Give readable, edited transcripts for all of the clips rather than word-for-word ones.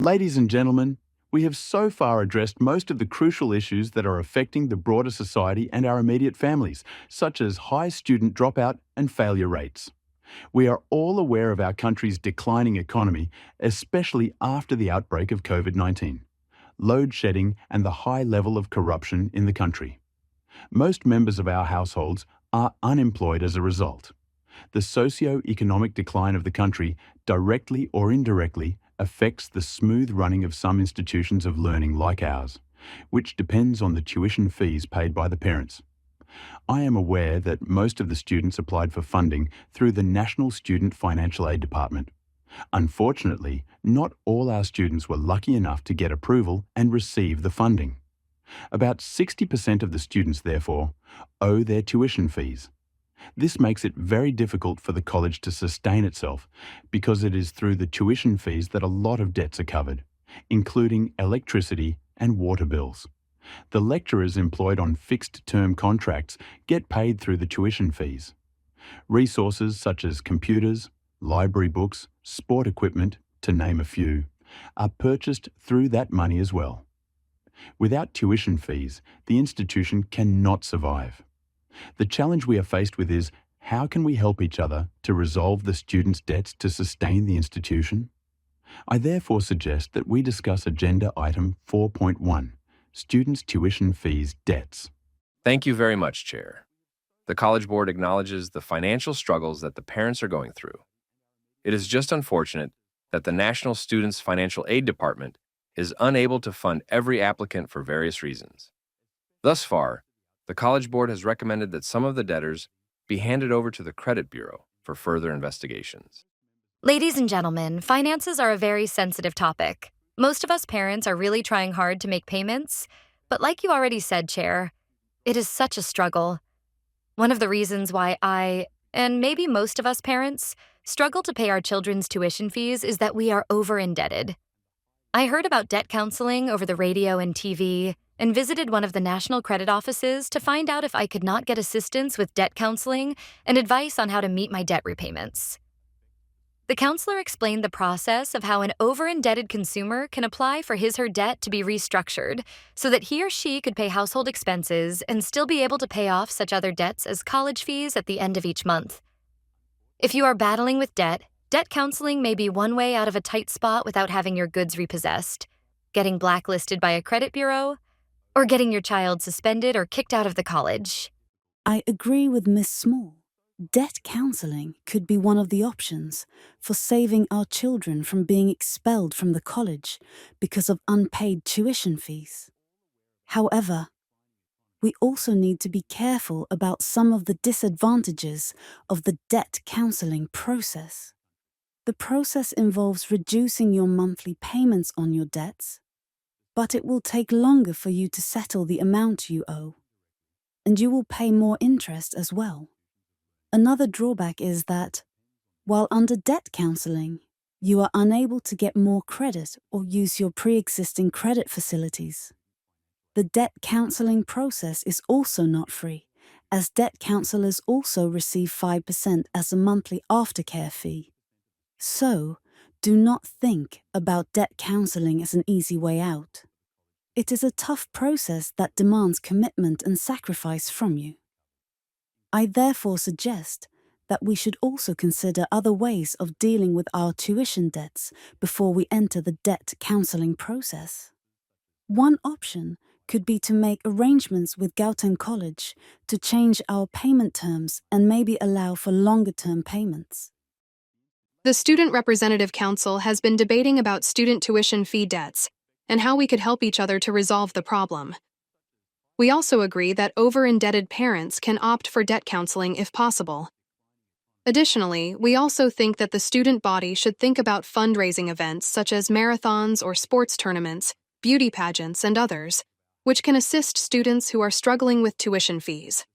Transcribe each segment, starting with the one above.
Ladies and gentlemen, we have so far addressed most of the crucial issues that are affecting the broader society and our immediate families, such as high student dropout and failure rates. We are all aware of our country's declining economy, especially after the outbreak of COVID-19, load shedding and the high level of corruption in the country. Most members of our households are unemployed as a result. The socio-economic decline of the country, directly or indirectly, affects the smooth running of some institutions of learning like ours, which depends on the tuition fees paid by the parents. I am aware that most of the students applied for funding through the National Student Financial Aid Department. Unfortunately, not all our students were lucky enough to get approval and receive the funding. About 60% of the students, therefore, owe their tuition fees. This makes it very difficult for the college to sustain itself because it is through the tuition fees that a lot of debts are covered, including electricity and water bills. The lecturers employed on fixed-term contracts get paid through the tuition fees. Resources such as computers, library books, sport equipment, to name a few, are purchased through that money as well. Without tuition fees, the institution cannot survive. The challenge we are faced with is, how can we help each other to resolve the students' debts to sustain the institution? I therefore suggest that we discuss Agenda Item 4.1, Students' Tuition Fees Debts. Thank you very much, Chair. The College Board acknowledges the financial struggles that the parents are going through. It is just unfortunate that the National Students Financial Aid Department is unable to fund every applicant for various reasons. Thus far, the College Board has recommended that some of the debtors be handed over to the Credit Bureau for further investigations. Ladies and gentlemen, finances are a very sensitive topic. Most of us parents are really trying hard to make payments, but like you already said, Chair, it is such a struggle. One of the reasons why I, and maybe most of us parents, struggle to pay our children's tuition fees is that we are over-indebted. I heard about debt counseling over the radio and TV, and visited one of the national credit offices to find out if I could not get assistance with debt counseling and advice on how to meet my debt repayments. The counselor explained the process of how an over-indebted consumer can apply for his or her debt to be restructured so that he or she could pay household expenses and still be able to pay off such other debts as college fees at the end of each month. If you are battling with debt counseling may be one way out of a tight spot without having your goods repossessed, getting blacklisted by a credit bureau, or getting your child suspended or kicked out of the college. I agree with Miss Small. Debt counseling could be one of the options for saving our children from being expelled from the college because of unpaid tuition fees. However, we also need to be careful about some of the disadvantages of the debt counseling process. The process involves reducing your monthly payments on your debts, but it will take longer for you to settle the amount you owe, and you will pay more interest as well. Another drawback is that, while under debt counseling, you are unable to get more credit or use your pre-existing credit facilities. The debt counseling process is also not free, as debt counselors also receive 5% as a monthly aftercare fee. So, do not think about debt counseling as an easy way out. It is a tough process that demands commitment and sacrifice from you. I therefore suggest that we should also consider other ways of dealing with our tuition debts before we enter the debt counseling process. One option could be to make arrangements with Gauteng College to change our payment terms and maybe allow for longer-term payments. The Student Representative Council has been debating about student tuition fee debts and how we could help each other to resolve the problem. We also agree that over-indebted parents can opt for debt counseling if possible. Additionally, we also think that the student body should think about fundraising events such as marathons or sports tournaments, beauty pageants, and others, which can assist students who are struggling with tuition fees.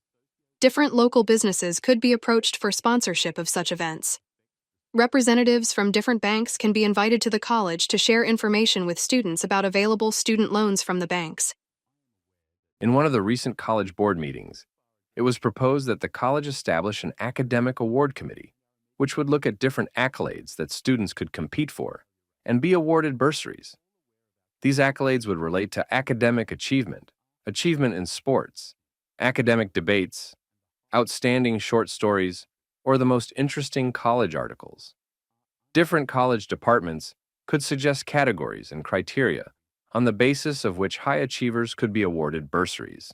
Different local businesses could be approached for sponsorship of such events. Representatives from different banks can be invited to the college to share information with students about available student loans from the banks. In one of the recent College Board meetings, it was proposed that the college establish an academic award committee, which would look at different accolades that students could compete for and be awarded bursaries. These accolades would relate to academic achievement, achievement in sports, academic debates, outstanding short stories, or the most interesting college articles. Different college departments could suggest categories and criteria on the basis of which high achievers could be awarded bursaries.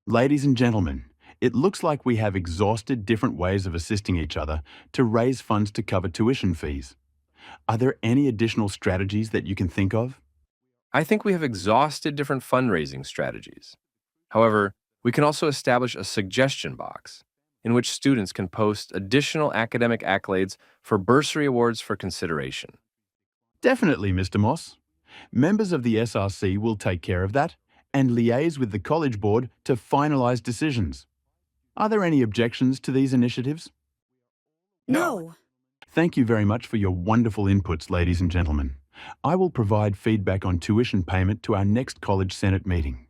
Ladies and gentlemen, it looks like we have exhausted different ways of assisting each other to raise funds to cover tuition fees. Are there any additional strategies that you can think of? I think we have exhausted different fundraising strategies. However, we can also establish a suggestion box in which students can post additional academic accolades for bursary awards for consideration. Definitely, Mr. Moss. Members of the SRC will take care of that and liaise with the College Board to finalise decisions. Are there any objections to these initiatives? No. Thank you very much for your wonderful inputs, ladies and gentlemen. I will provide feedback on tuition payment to our next College Senate meeting.